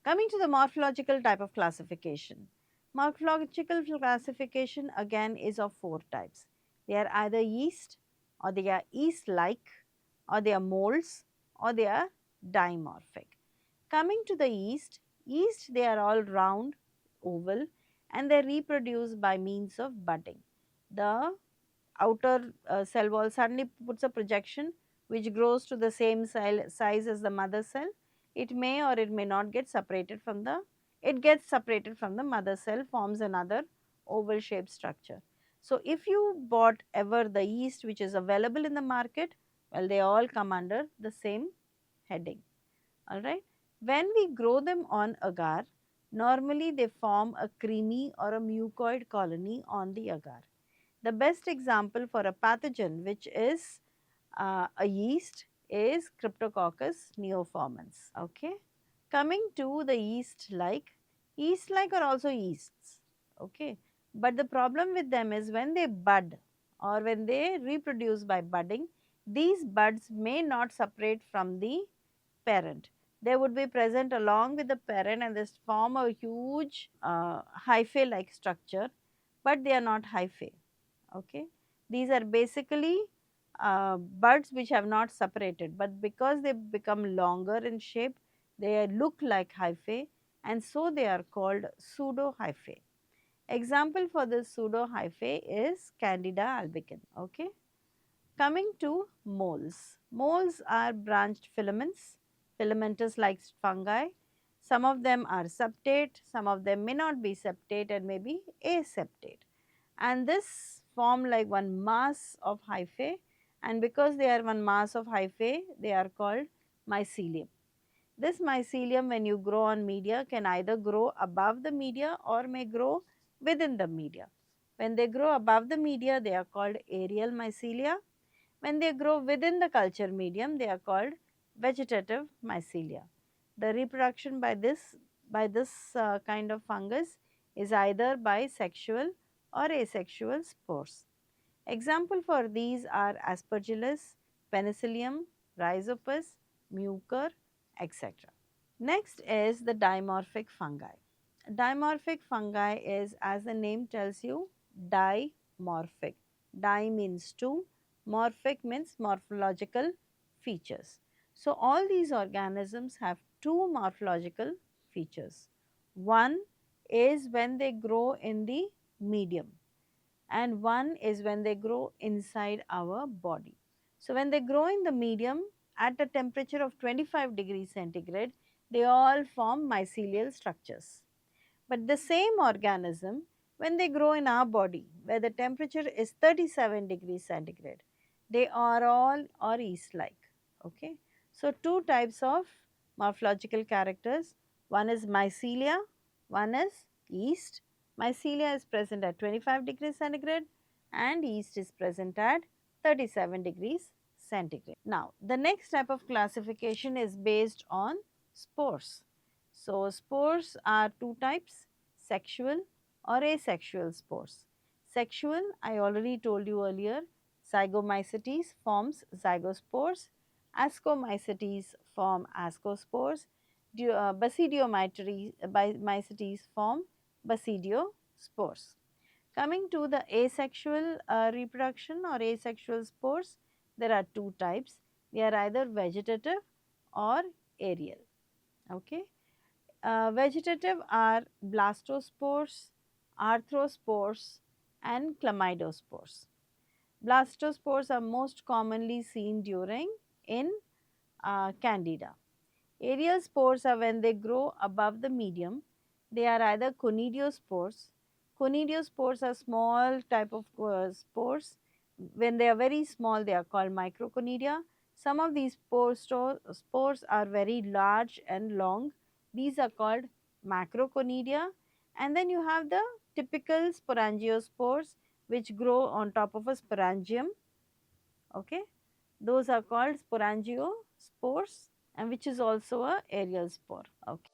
Coming to the morphological type of classification. Morphological classification again is of 4 types. They are either yeast, or they are yeast-like, or they are molds, or they are dimorphic. Coming to the yeast, they are all round, oval, and they reproduce by means of budding. The outer cell wall suddenly puts a projection which grows to the same size as the mother cell. It may or it may not get separated from the, it gets separated from the mother cell, forms another oval shaped structure. So if you bought ever the yeast which is available in the market, well, they all come under the same heading, alright. When we grow them on agar, normally they form a creamy or a mucoid colony on the agar. The best example for a pathogen which is a yeast is Cryptococcus neoformans. Okay. Coming to the yeast-like are also yeasts. Okay. But the problem with them is when they bud or when they reproduce by budding, these buds may not separate from the parent. They would be present along with the parent and this form a huge hyphae like structure, but they are not hyphae. Okay. These are basically buds which have not separated, but because they become longer in shape, they look like hyphae, and so they are called pseudo hyphae. Example for this pseudo hyphae is Candida albicans. Okay. Coming to moles. Moles are branched filaments, filamentous like fungi. Some of them are septate, some of them may not be septate and may be aseptate. And this form like one mass of hyphae, and because they are one mass of hyphae, they are called mycelium. This mycelium when you grow on media can either grow above the media or may grow within the media. When they grow above the media, they are called aerial mycelia. When they grow within the culture medium, they are called vegetative mycelia. The reproduction by this kind of fungus is either by sexual or asexual spores. Example for these are Aspergillus, Penicillium, Rhizopus, Mucor, etc. Next is the dimorphic fungi. Dimorphic fungi is, as the name tells you, dimorphic. Di means two, morphic means morphological features. So all these organisms have two morphological features. One is when they grow in the medium, and one is when they grow inside our body. So when they grow in the medium at a temperature of 25 degrees centigrade, they all form mycelial structures. But the same organism, when they grow in our body where the temperature is 37 degrees centigrade, they are all or yeast-like. Okay. So two types of morphological characters, one is mycelia, one is yeast. Mycelia is present at 25 degrees centigrade and yeast is present at 37 degrees centigrade. Now, the next type of classification is based on spores. So, spores are two types, sexual or asexual spores. Sexual, I already told you earlier, Zygomycetes forms zygospores, Ascomycetes form ascospores, Basidiomycetes form basidiospores. Coming to the asexual reproduction or asexual spores, there are two types. They are either vegetative or aerial. Okay. Vegetative are blastospores, arthrospores and chlamydospores. Blastospores are most commonly seen in Candida. Aerial spores are when they grow above the medium. They are either conidiospores. Conidiospores are small type of spores. When they are very small, they are called microconidia. Some of these spores are very large and long. These are called macroconidia. And then you have the typical sporangiospores which grow on top of a sporangium. Okay. Those are called sporangiospores, and which is also a aerial spore. Okay.